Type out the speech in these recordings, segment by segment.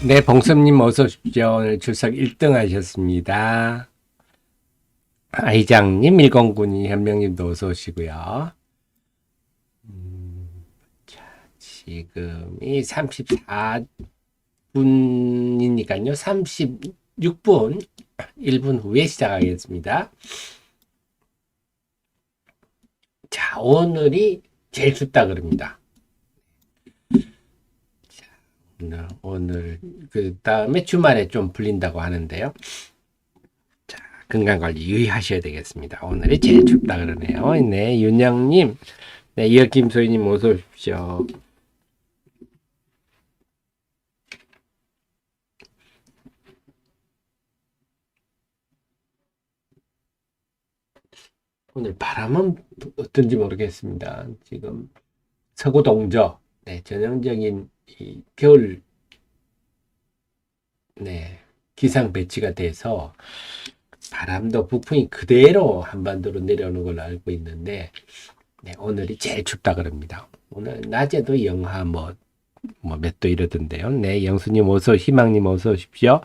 네, 봉섭님 어서 오십시오. 오늘 출석 1등 하셨습니다. 아이장님, 1092 현명님도 어서 오시고요. 자, 지금이 34분이니까요. 36분, 1분 후에 시작하겠습니다. 자, 오늘이 제일 춥다 그럽니다. 오늘, 그 다음에 주말에 좀 풀린다고 하는데요. 건강관리 유의하셔야 되겠습니다. 오늘이 제일 춥다 그러네요. 네, 윤영님, 네, 이어 김소희님 어서 오십시오. 오늘 바람은 어떤지 모르겠습니다. 지금 서구 동저, 네, 전형적인 이 겨울, 네, 기상 배치가 돼서 바람도 북풍이 그대로 한반도로 내려오는 걸로 알고 있는데, 네, 오늘이 제일 춥다 그럽니다. 오늘 낮에도 영하 몇 도 이러던데요. 네, 영수님 어서, 희망님 어서 오십시오.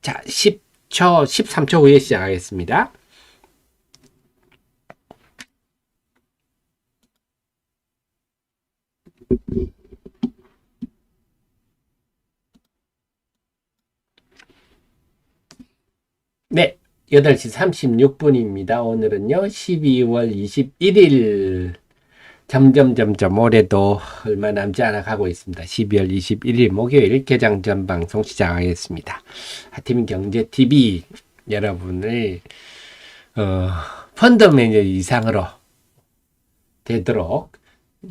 자, 10초, 13초 후에 시작하겠습니다. 네, 8시 36분입니다. 오늘은요, 12월 21일. 점점 올해도 얼마 남지 않아 가고 있습니다. 12월 21일 목요일 개장 전 방송 시작하겠습니다. 하티민 경제TV 여러분을 펀더매니저 이상으로 되도록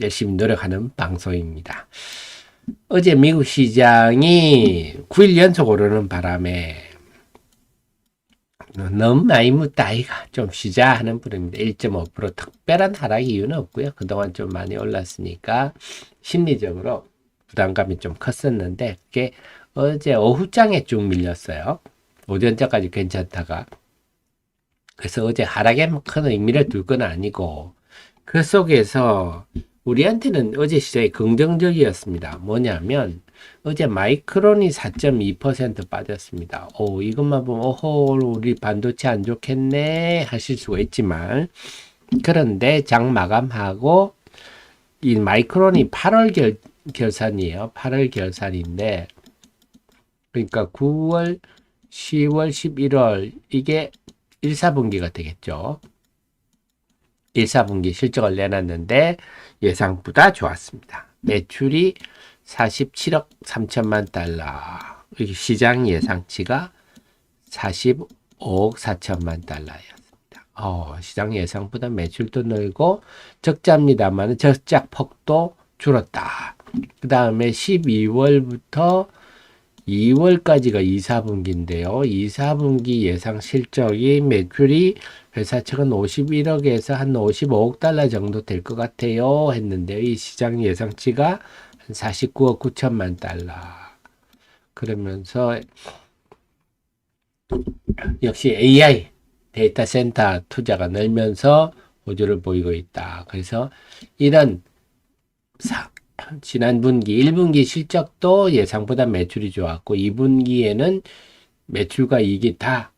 열심히 노력하는 방송입니다. 어제 미국 시장이 9일 연속 오르는 바람에 너무 많이 묻다 아이가 좀 쉬자 하는 분입니다. 1.5% 특별한 하락 이유는 없고요. 그동안 좀 많이 올랐으니까 심리적으로 부담감이 좀 컸었는데 그게 어제 오후장에 쭉 밀렸어요. 오전장까지 괜찮다가 그래서 어제 하락에 큰 의미를 둘 건 아니고 그 속에서 우리한테는 어제 시장이 긍정적이었습니다. 뭐냐면 어제 마이크론이 4.2% 빠졌습니다. 오, 이것만 보면 오호 우리 반도체 안 좋겠네 하실 수가 있지만 그런데 장 마감하고 이 마이크론이 8월 결산이에요. 8월 결산인데 그러니까 9월, 10월, 11월 이게 1, 4분기가 되겠죠. 1, 4분기 실적을 내놨는데 예상보다 좋았습니다. 매출이 47억 3천만 달러. 시장 예상치가 45억 4천만 달러였습니다. 시장 예상보다 매출도 늘고 적자입니다만 적자 폭도 줄었다. 그 다음에 12월부터 2월까지가 2, 4분기인데요. 2, 4분기 예상 실적이 매출이 회사 측은 51억에서 한 55억 달러 정도 될 것 같아요. 했는데요. 이 시장 예상치가 한 49억 9천만 달러. 그러면서 역시 AI 데이터 센터 투자가 늘면서 호조를 보이고 있다. 그래서 이런 지난 분기 1분기 실적도 예상보다 매출이 좋았고 2분기에는 매출과 이익이 다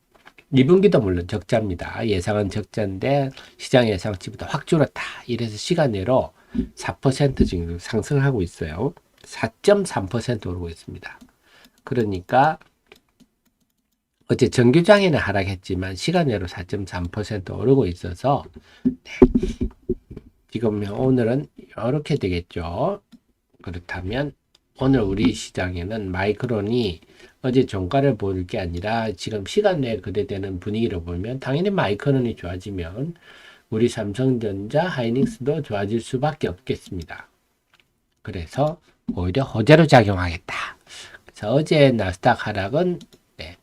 2분기도 물론 적자입니다. 예상은 적자인데 시장 예상치보다 확 줄었다. 이래서 시간내로 4% 지금 상승하고 있어요. 4.3% 오르고 있습니다. 그러니까 어제 정규장에는 하락했지만 시간내로 4.3% 오르고 있어서 지금 오늘은 이렇게 되겠죠. 그렇다면 오늘 우리 시장에는 마이크론이 어제 종가를 볼 게 아니라 지금 시간 내에 거래되는 분위기로 보면 당연히 마이크론이 좋아지면 우리 삼성전자, 하이닉스도 좋아질 수밖에 없겠습니다. 그래서 오히려 호재로 작용하겠다. 그래서 어제 나스닥 하락은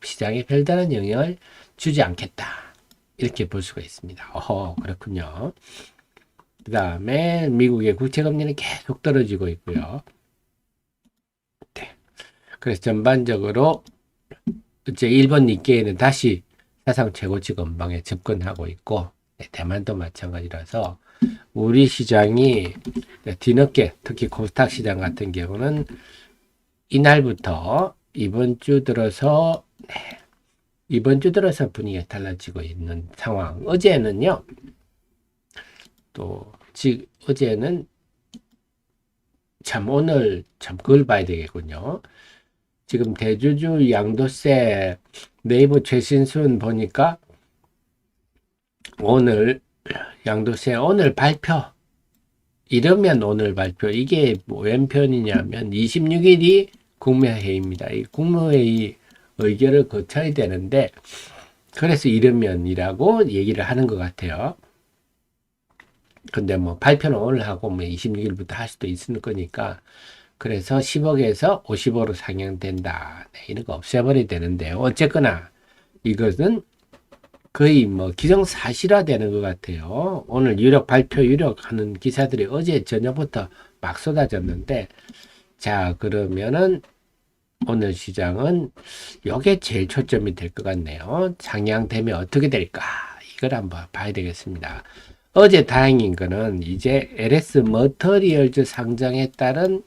시장에 별다른 영향을 주지 않겠다. 이렇게 볼 수가 있습니다. 그렇군요. 그 다음에 미국의 국채금리는 계속 떨어지고 있고요. 네. 그래서 전반적으로 이제 일본 니케이는 다시 사상 최고치 근방에 접근하고 있고 대만도 마찬가지라서 우리 시장이 뒤늦게 특히 코스닥 시장 같은 경우는 이날부터 이번 주 들어서 이번 주 들어서 분위기가 달라지고 있는 상황. 어제는요. 또 어제는 참 오늘 참 그걸 봐야 되겠군요. 지금 대주주 양도세 네이버 최신순 보니까 오늘 양도세 오늘 발표 이러면 오늘 발표 이게 웬 편이냐면 26일이 국무회의입니다. 이 국무회의 의결을 거쳐야 되는데 그래서 이러면이라고 얘기를 하는 것 같아요. 근데 뭐 발표는 오늘 하고 뭐 26일부터 할 수도 있을 거니까 그래서 10억에서 50억으로 상향된다. 네, 이런 거 없애버려야 되는데요. 어쨌거나 이것은 거의 뭐 기정사실화 되는 것 같아요. 오늘 발표 유력하는 기사들이 어제 저녁부터 막 쏟아졌는데 자 그러면은 오늘 시장은 요게 제일 초점이 될 것 같네요. 상향되면 어떻게 될까? 이걸 한번 봐야 되겠습니다. 어제 다행인 거는 이제 LS 머터리얼즈 상장에 따른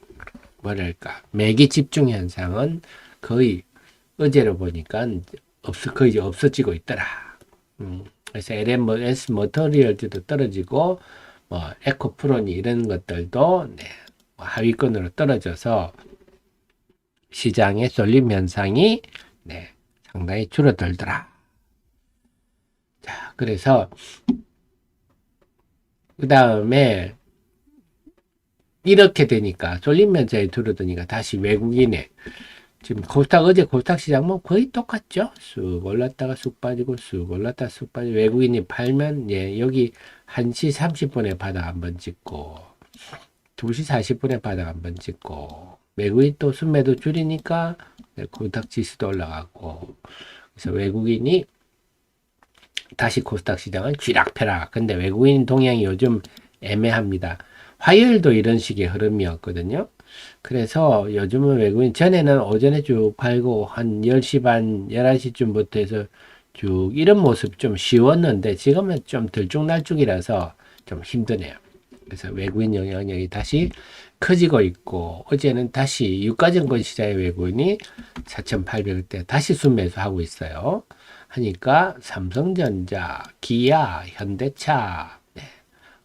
뭐랄까 매기 집중 현상은 거의 어제로 보니까 거의 없어지고 있더라. 그래서 LS 머터리얼즈도 떨어지고 뭐 에코프로니 이런 것들도 네, 하위권으로 떨어져서 시장의 쏠림 현상이 네, 상당히 줄어들더라. 자, 그래서 그 다음에 이렇게 되니까 쏠림 현상이 줄어드니까 다시 외국인의 지금 어제 코스닥 시장 뭐 거의 똑같죠. 쑥 올랐다가 쑥 빠지고 쑥 올랐다가 쑥 빠지고 외국인이 팔면 예 여기 1시 30분에 바닥 한번 찍고 2시 40분에 바닥 한번 찍고 외국인 또 순매도 줄이니까 코스닥 지수도 올라가고 그래서 외국인이 다시 코스닥 시장은 쥐락펴락. 근데 외국인 동향이 요즘 애매합니다. 화요일도 이런 식의 흐름이었거든요. 그래서 요즘은 외국인 전에는 오전에 쭉 팔고 한 10시 반 11시쯤부터 해서 쭉 이런 모습 좀 쉬웠는데 지금은 좀 들쭉날쭉이라서 좀 힘드네요. 그래서 외국인 영향력이 다시 커지고 있고 어제는 다시 유가증권 시장의 외국인이 4,800대 다시 순매수하고 있어요. 하니까 삼성전자, 기아, 현대차 네.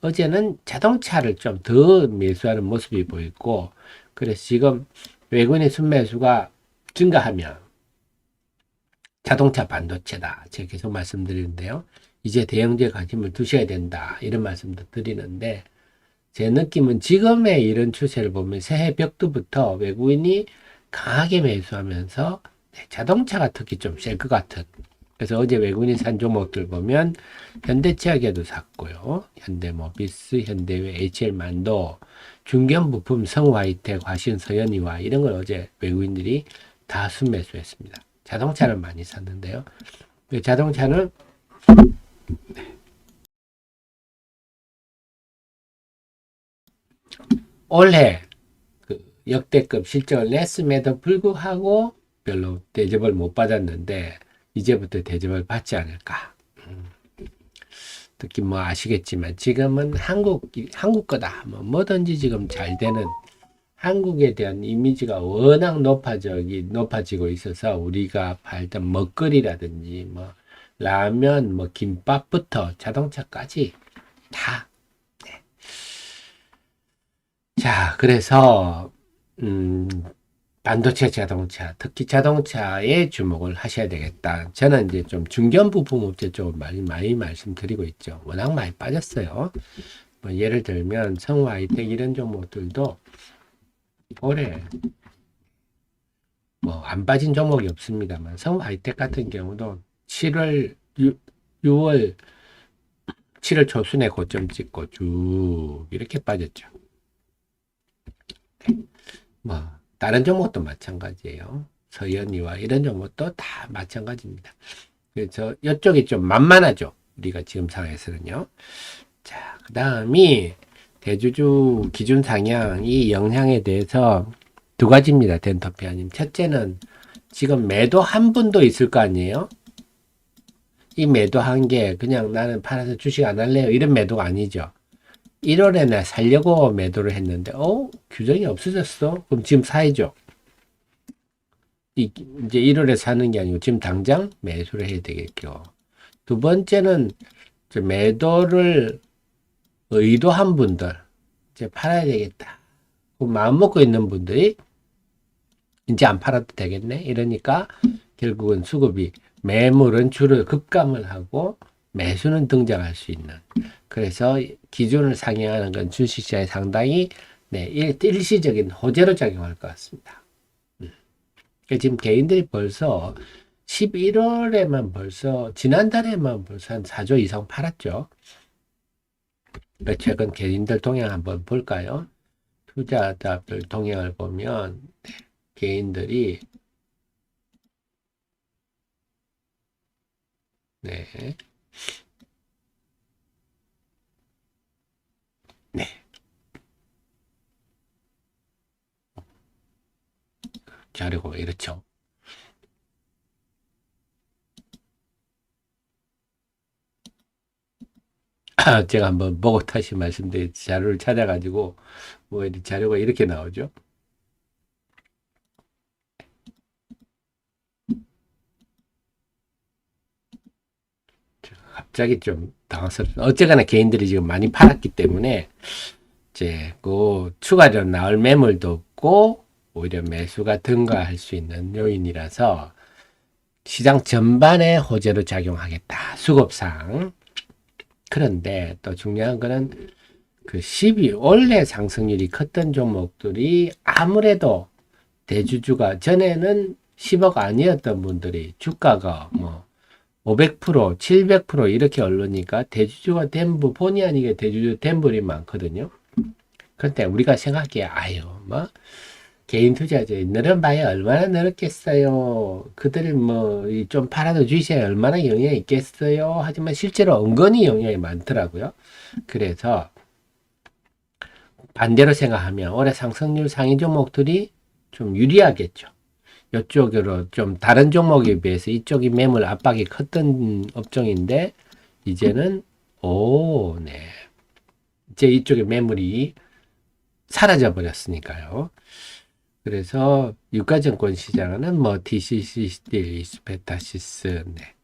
어제는 자동차를 좀 더 매수하는 모습이 보였고 그래서 지금 외국인의 순매수가 증가하면 자동차 반도체다. 제가 계속 말씀드리는데요. 이제 대형주에 관심을 두셔야 된다. 이런 말씀도 드리는데 제 느낌은 지금의 이런 추세를 보면 새해 벽두부터 외국인이 강하게 매수하면서 자동차가 특히 좀 셀 것 같은 그래서 어제 외국인이 산 종목들 보면 현대차계도 샀고요. 현대모비스, 현대외, HL만도, 중견부품, 성화이텍, 화신, 서현이와 이런 걸 어제 외국인들이 다 순매수했습니다. 자동차를 많이 샀는데요. 자동차는 올해 그 역대급 실적을 냈음에도 불구하고 별로 대접을 못 받았는데 이제부터 대접을 받지 않을까. 특히 뭐 아시겠지만 지금은 한국 거다. 뭐든지 지금 잘 되는 한국에 대한 이미지가 워낙 높아지고 있어서 우리가 팔던 먹거리라든지 뭐 라면, 뭐 김밥부터 자동차까지 다. 네. 자, 그래서 반도체 자동차, 특히 자동차에 주목을 하셔야 되겠다. 저는 이제 좀 중견 부품업체 쪽을 많이 말씀드리고 있죠. 워낙 많이 빠졌어요. 뭐 예를 들면 성화이텍 이런 종목들도 올해 뭐 안 빠진 종목이 없습니다만 성화이텍 같은 경우도 6월 7월 초순에 고점 찍고 쭉 이렇게 빠졌죠. 뭐 다른 종목도 마찬가지예요. 서현이와 이런 종목도 다 마찬가지입니다. 그래서 이쪽이 좀 만만하죠. 우리가 지금 상황에서는요. 자, 그 다음이 대주주 기준 상향 이 영향에 대해서 두 가지입니다. 덴터피아님. 첫째는 지금 매도 한 분도 있을 거 아니에요? 이 매도한 게 그냥 나는 팔아서 주식 안 할래요. 이런 매도가 아니죠. 1월에 나 살려고 매도를 했는데 규정이 없어졌어? 그럼 지금 사야죠. 이제 1월에 사는 게 아니고 지금 당장 매수를 해야 되겠죠. 두 번째는 매도를 의도한 분들, 이제 팔아야 되겠다. 마음 먹고 있는 분들이 이제 안 팔아도 되겠네. 이러니까 결국은 수급이 매물은 주로 급감을 하고 매수는 등장할 수 있는. 그래서 기준을 상회하는 건 주식시장에 상당히 일시적인 호재로 작용할 것 같습니다. 지금 개인들이 벌써 11월에만 벌써 지난달에만 벌써 한 4조 이상 팔았죠. 최근 개인들 동향 한번 볼까요? 투자자들 동향을 보면 개인들이 네. 네. 자료고 이렇죠. 제가 한번 보고 다시 말씀드린 자료를 찾아가지고 뭐 자료가 이렇게 나오죠. 갑자기 좀 당황스럽습니다. 어쨌거나 개인들이 지금 많이 팔았기 때문에 이제 그 추가적으로 나올 매물도 없고 오히려 매수가 증가할 수 있는 요인이라서 시장 전반에 호재로 작용하겠다. 수급상. 그런데 또 중요한 거는 그 12, 원래 상승률이 컸던 종목들이 아무래도 대주주가 전에는 10억 아니었던 분들이 주가가 뭐 500%, 700% 이렇게 오르니까 대주주가 된 분, 본의 아니게 대주주 된 분이 많거든요. 그런데 우리가 생각해, 아유, 뭐, 개인 투자자, 늘어봐야 얼마나 늘었겠어요. 그들 뭐, 좀 팔아도 주식에 얼마나 영향이 있겠어요. 하지만 실제로 은근히 영향이 많더라고요. 그래서 반대로 생각하면 올해 상승률 상위 종목들이 좀 유리하겠죠. 이쪽으로 좀 다른 종목에 비해서 이쪽이 매물 압박이 컸던 업종인데 이제는 네. 이제 이쪽에 매물이 사라져 버렸으니까요. 그래서 유가증권 시장은 뭐 DCC 스틸, 이스페타시스, 네.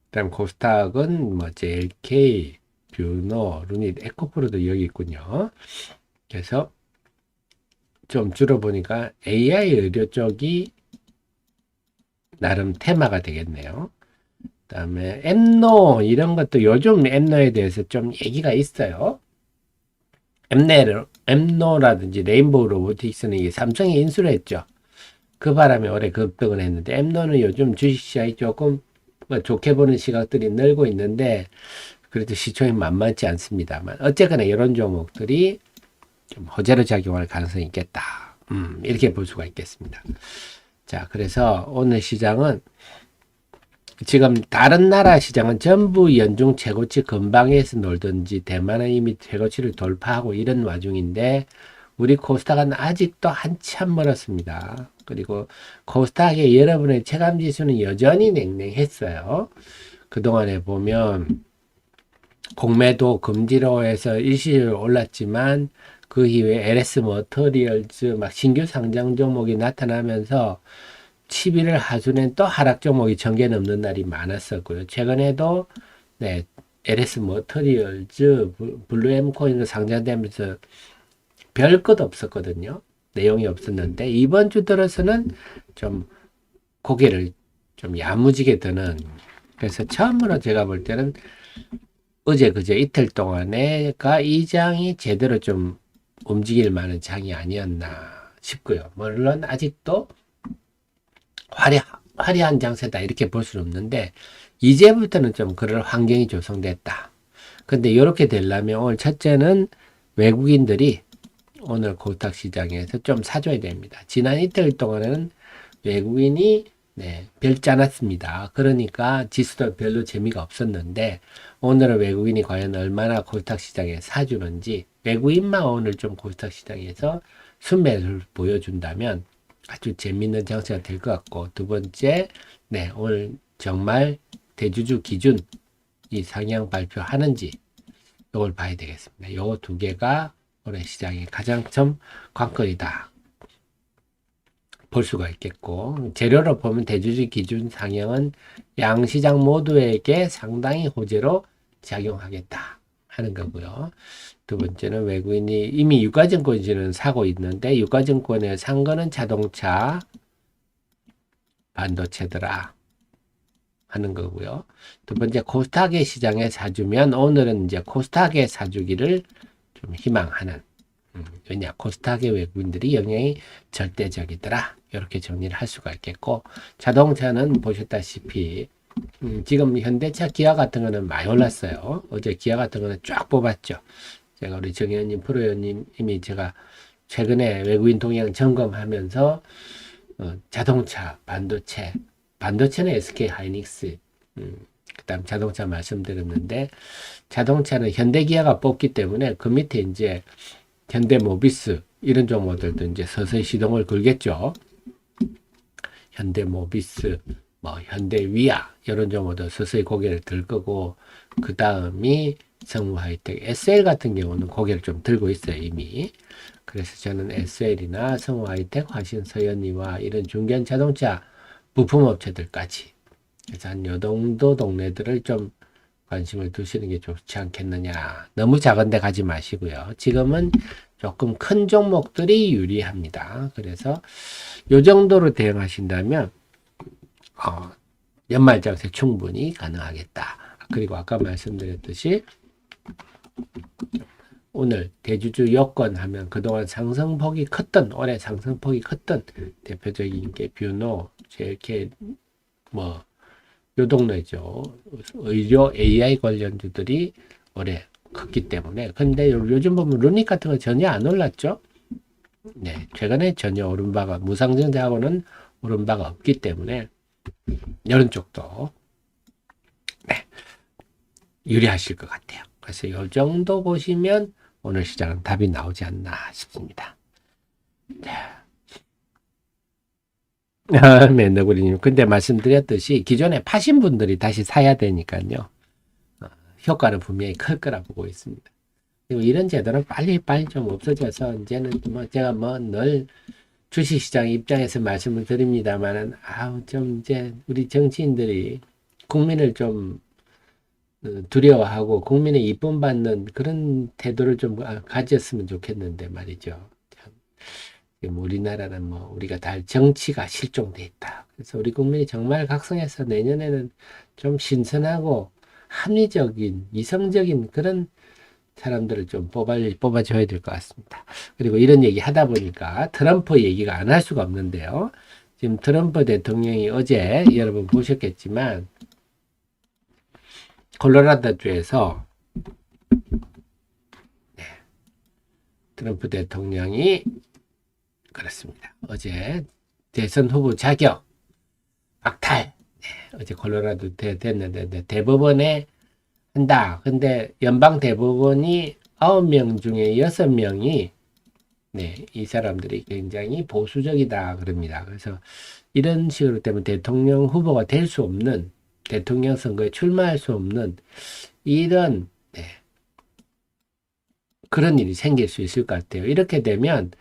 그다음 코스닥은 뭐 JLK, 뷰노, 루닛, 에코프로도 여기 있군요. 그래서 좀 줄어보니까 AI 의료 쪽이 나름 테마가 되겠네요. 그다음에 엠노 이런 것도 요즘 엠노에 대해서 좀 얘기가 있어요. 엠노라든지 레인보우 로보틱스는 이게 삼성이 인수를 했죠. 그 바람에 올해 급등을 했는데 엠노는 요즘 주식시장이 조금 뭐 좋게 보는 시각들이 늘고 있는데 그래도 시총이 만만치 않습니다만 어쨌거나 이런 종목들이 좀 호재로 작용할 가능성이 있겠다. 이렇게 볼 수가 있겠습니다. 자, 그래서 오늘 시장은 지금 다른 나라 시장은 전부 연중 최고치 근방에서 놀든지 대만은 이미 최고치를 돌파하고 이런 와중인데 우리 코스닥은 아직도 한참 멀었습니다. 그리고 코스닥의 여러분의 체감 지수는 여전히 냉랭했어요. 그동안에 보면 공매도 금지로 해서 일시적으로 올랐지만 그 이후에 LS 머터리얼즈 막 신규 상장 종목이 나타나면서 11월 하순엔 또 하락 종목이 1000개 넘는 날이 많았었고요. 최근에도 네, LS 머터리얼즈, 블루엠코인도 상장되면서 별 것 없었거든요. 내용이 없었는데 이번 주 들어서는 좀 고개를 좀 야무지게 드는 그래서 처음으로 제가 볼 때는 어제 그제 이틀 동안에가 이 장이 제대로 좀 움직일 만한 장이 아니었나 싶고요. 물론 아직도 화려한 장세다 이렇게 볼 수는 없는데 이제부터는 좀 그럴 환경이 조성됐다. 근데 이렇게 되려면 오늘 첫째는 외국인들이 오늘 코스닥 시장에서 좀 사줘야 됩니다. 지난 이틀 동안은 외국인이 별지 않았습니다. 그러니까 지수도 별로 재미가 없었는데 오늘은 외국인이 과연 얼마나 코스닥 시장에 사주는지 외국인만 오늘 좀 코스닥 시장에서 순매를 보여준다면 아주 재밌는 장세가 될 것 같고 두 번째 오늘 정말 대주주 기준 이 상향 발표하는지 이걸 봐야 되겠습니다. 요 두 개가 올해 시장의 가장 큰 관건이다. 볼 수가 있겠고, 재료로 보면 대주주 기준 상향은 양시장 모두에게 상당히 호재로 작용하겠다 하는 거고요. 두 번째는 외국인이 이미 유가증권주는 사고 있는데 유가증권에 산 거는 자동차, 반도체더라 하는 거고요. 두 번째 코스닥의 시장에 사주면 오늘은 이제 코스닥에 사주기를 좀 희망하는, 왜냐 코스닥의 외국인들이 영향이 절대적이더라 이렇게 정리를 할 수가 있겠고, 자동차는 보셨다시피 지금 현대차, 기아 같은 거는 많이 올랐어요. 어제 기아 같은 거는 쫙 뽑았죠. 제가 우리 정의원님, 프로의원님 이미 제가 최근에 외국인 동향 점검하면서 자동차, 반도체는 SK 하이닉스, 그다음 자동차 말씀드렸는데, 자동차는 현대기아가 뽑기 때문에 그 밑에 이제 현대모비스 이런 종목들도 이제 서서히 시동을 걸겠죠. 현대모비스, 뭐 현대위아 이런 종목도 서서히 고개를 들 거고, 그 다음이 성우하이텍, SL 같은 경우는 고개를 좀 들고 있어요 이미. 그래서 저는 SL이나 성우하이텍, 화신서연이와 이런 중견 자동차 부품업체들까지, 그래서 한 요 정도 동네들을 좀 관심을 두시는 게 좋지 않겠느냐. 너무 작은 데 가지 마시고요. 지금은 조금 큰 종목들이 유리합니다. 그래서 요 정도로 대응하신다면 연말 장세 충분히 가능하겠다. 그리고 아까 말씀드렸듯이 오늘 대주주 여건 하면 그동안 상승폭이 컸던, 올해 상승폭이 컸던 대표적인 게 뷰노, JK, 뭐 요 동네죠. 의료 AI 관련주들이 올해 컸기 때문에. 근데 요즘 보면 루닉 같은 거 전혀 안 올랐죠. 네, 최근에 전혀 오른 바가, 무상증자하고는 오른 바가 없기 때문에 이런 쪽도 네, 유리하실 것 같아요. 그래서 이 정도 보시면 오늘 시장은 답이 나오지 않나 싶습니다. 맨너구리님, 근데 말씀드렸듯이 기존에 파신 분들이 다시 사야 되니까요. 효과는 분명히 클 거라 보고 있습니다. 그리고 이런 제도는 빨리 좀 없어져서 이제는 뭐 제가 뭐 늘 주식시장 입장에서 말씀을 드립니다만은 좀 이제 우리 정치인들이 국민을 좀 두려워하고 국민의 이쁨 받는 그런 태도를 좀 가졌으면 좋겠는데 말이죠. 지금 우리나라는 뭐 우리가 다 정치가 실종돼 있다. 그래서 우리 국민이 정말 각성해서 내년에는 좀 신선하고 합리적인, 이성적인 그런 사람들을 좀 뽑아줘야 될 것 같습니다. 그리고 이런 얘기 하다 보니까 트럼프 얘기가 안 할 수가 없는데요. 지금 트럼프 대통령이 어제 여러분 보셨겠지만 콜로라도주에서 트럼프 대통령이 그렇습니다. 어제 대선 후보 자격 박탈. 어제 콜로라도 됐는데 대법원에 한다. 근데 연방 대법원이 9명 중에 6명이 이 사람들이 굉장히 보수적이다 그럽니다. 그래서 이런 식으로 때문에 대통령 후보가 될 수 없는, 대통령 선거에 출마할 수 없는 이런 그런 일이 생길 수 있을 것 같아요. 이렇게 되면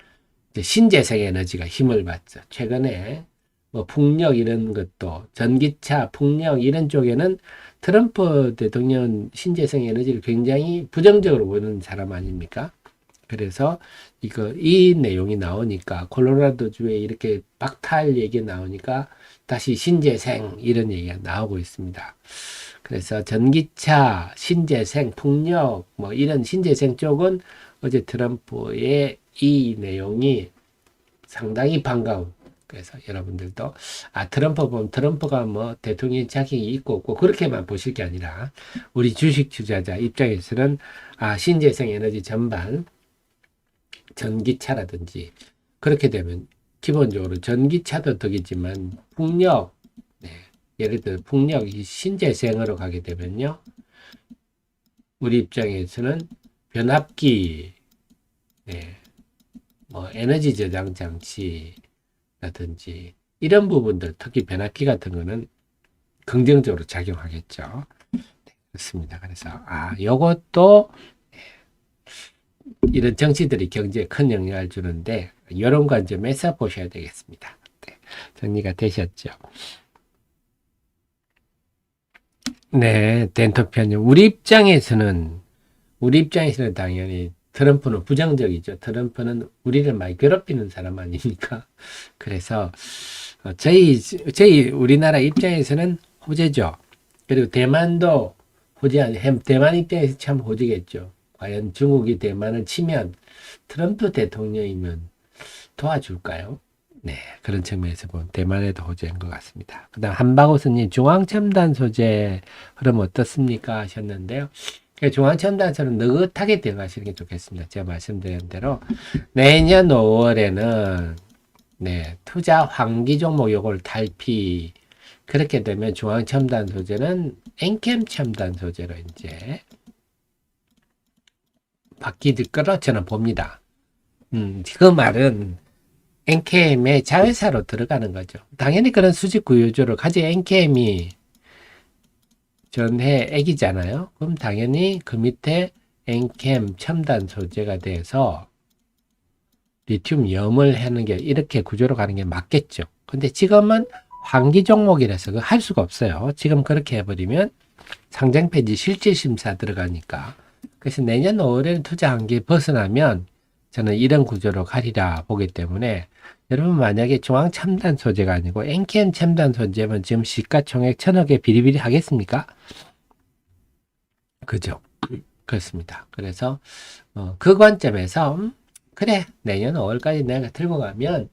신재생 에너지가 힘을 받죠. 최근에 뭐 풍력 이런 것도, 전기차, 풍력 이런 쪽에는 트럼프 대통령 신재생 에너지를 굉장히 부정적으로 보는 사람 아닙니까? 그래서 이 내용이 나오니까, 콜로라도주에 이렇게 박탈 얘기 나오니까 다시 신재생 이런 얘기가 나오고 있습니다. 그래서 전기차, 신재생, 풍력 뭐 이런 신재생 쪽은 어제 트럼프의 이 내용이 상당히 반가운, 그래서 여러분들도 트럼프 보면 트럼프가 뭐 대통령 자격이 있고 없고 그렇게만 보실 게 아니라 우리 주식 투자자 입장에서는 신재생 에너지 전반, 전기차라든지 그렇게 되면 기본적으로 전기차도 덕이지만 풍력, 예를 들어 풍력이 신재생으로 가게 되면요, 우리 입장에서는 변압기, 뭐 에너지 저장 장치라든지 이런 부분들, 특히 변압기 같은 거는 긍정적으로 작용하겠죠. 그렇습니다. 그래서 요것도 이런 정치들이 경제에 큰 영향을 주는데 이런 관점에서 보셔야 되겠습니다. 정리가 되셨죠? 네, 덴토피아님. 우리 입장에서는 당연히 트럼프는 부정적이죠. 트럼프는 우리를 많이 괴롭히는 사람 아닙니까? 그래서 저희 우리나라 입장에서는 호재죠. 그리고 대만도 대만 입장에서 참 호재겠죠. 과연 중국이 대만을 치면 트럼프 대통령이면 도와줄까요? 네, 그런 측면에서 보면 대만에도 호재인 것 같습니다. 그 다음 한박호스님 중앙첨단 소재 흐름 어떻습니까? 하셨는데요. 중앙첨단처럼 느긋하게 들어가시는 게 좋겠습니다. 제가 말씀드린 대로 내년 5월에는 네, 투자 환기 종목 요걸 탈피 그렇게 되면 중앙첨단 소재는 엔캠 첨단 소재로 이제 바뀌질 거라 저는 봅니다. 그 말은 엔캠의 자회사로 들어가는 거죠. 당연히 그런 수직 구조를 가진 엔캠이 전해 액이잖아요. 그럼 당연히 그 밑에 엔캠 첨단 소재가 돼서 리튬 염을 하는 게 이렇게 구조로 가는 게 맞겠죠. 근데 지금은 환기 종목이라서 할 수가 없어요. 지금 그렇게 해버리면 상장 폐지 실질 심사 들어가니까. 그래서 내년 5월에는 투자 한계 벗어나면 저는 이런 구조로 가리라 보기 때문에 여러분 만약에 중앙 첨단 소재가 아니고 엔캠 첨단 소재면 지금 시가총액 1,000억에 비리비리 하겠습니까? 그죠? 그렇습니다. 그래서 그 관점에서 그래 내년 5월까지 내가 들고 가면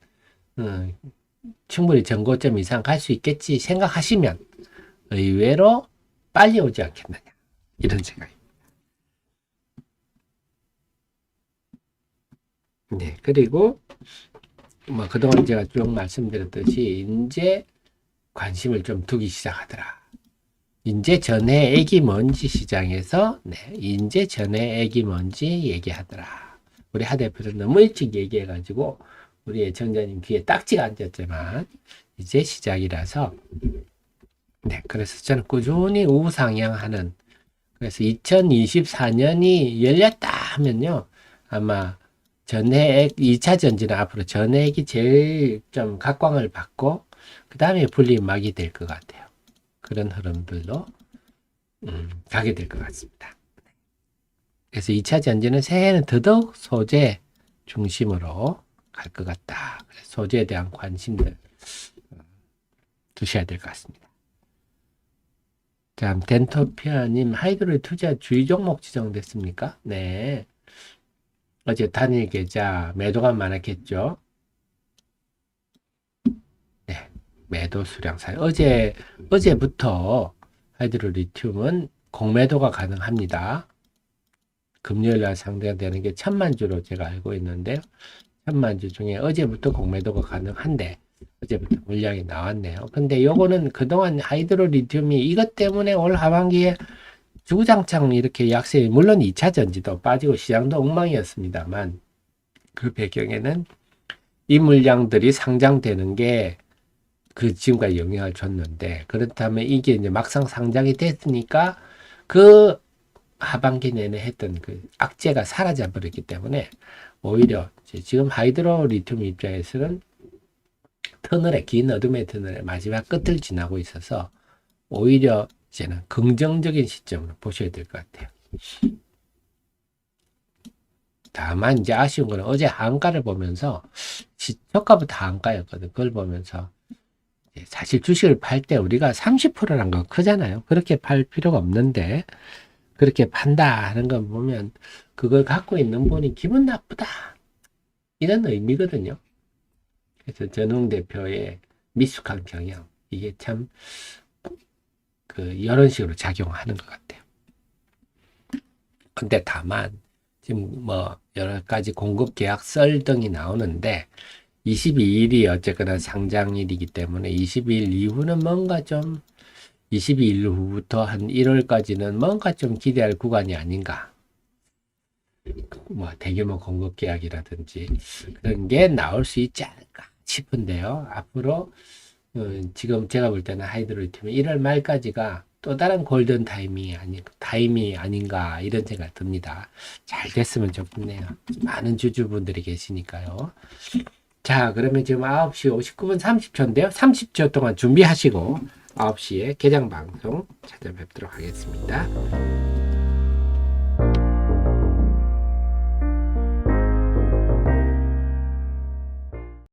충분히 전고점 이상 갈 수 있겠지 생각하시면 의외로 빨리 오지 않겠느냐 이런 생각입니다. 네, 그리고 그동안 제가 쭉 말씀드렸듯이 이제 관심을 좀 두기 시작하더라. 이제 전에 애기 먼지 시장에서 이제 전에 애기 먼지 얘기하더라. 우리 하 대표는 너무 일찍 얘기해가지고 우리 애청자님 귀에 딱지가 앉았지만 이제 시작이라서 그래서 저는 꾸준히 우상향하는 그래서 2024년이 열렸다 하면요 아마 전해액 2차 전지는 앞으로 전해액이 제일 좀 각광을 받고 그 다음에 분리막이 될 것 같아요. 그런 흐름들로 가게 될 것 같습니다. 그래서 2차 전지는 새해에는 더더욱 소재 중심으로 갈 것 같다. 소재에 대한 관심들 두셔야 될 것 같습니다. 다음 덴토피아님 하이드로의 투자 주의 종목 지정됐습니까? 네. 어제 단일 계좌 매도가 많았겠죠? 네. 매도 수량 사이. 어제부터 하이드로 리튬은 공매도가 가능합니다. 금요일날 상대가 되는 게 1,000만 주로 제가 알고 있는데요. 1,000만 주 중에 어제부터 공매도가 가능한데 어제부터 물량이 나왔네요. 근데 요거는 그동안 하이드로 리튬이 이것 때문에 올 하반기에 주구장창 이렇게 약세, 물론 2차 전지도 빠지고 시장도 엉망이었습니다만 그 배경에는 이 물량들이 상장되는 게 그 지금까지 영향을 줬는데 그렇다면 이게 이제 막상 상장이 됐으니까 그 하반기 내내 했던 그 악재가 사라져 버렸기 때문에 오히려 지금 하이드로 리튬 입장에서는 긴 어둠의 터널의 마지막 끝을 지나고 있어서 오히려 이제는 긍정적인 시점으로 보셔야 될 것 같아요. 다만 이제 아쉬운 거는 어제 한가를 보면서 저가부터 한가였거든. 그걸 보면서 사실 주식을 팔 때 우리가 30%란 건 크잖아요. 그렇게 팔 필요가 없는데 그렇게 판다 하는 거 보면 그걸 갖고 있는 분이 기분 나쁘다 이런 의미거든요. 그래서 전웅 대표의 미숙한 경영 이게 참 이런 식으로 작용하는 것 같아요. 근데 다만 지금 여러 가지 공급 계약 썰 등이 나오는데 22일이 어쨌거나 상장일이기 때문에 22일 이후는 뭔가 좀 22일 후부터 한 1월까지는 뭔가 좀 기대할 구간이 아닌가. 대규모 공급 계약이라든지 그런 게 나올 수 있지 않을까 싶은데요. 앞으로 지금 제가 볼 때는 하이드로리튬이 1월 말까지가 또 다른 골든 타임이 아닌가 이런 생각 듭니다. 잘 됐으면 좋겠네요. 많은 주주분들이 계시니까요. 자, 그러면 지금 9시 59분 30초인데요. 30초 동안 준비하시고 9시에 개장 방송 찾아뵙도록 하겠습니다.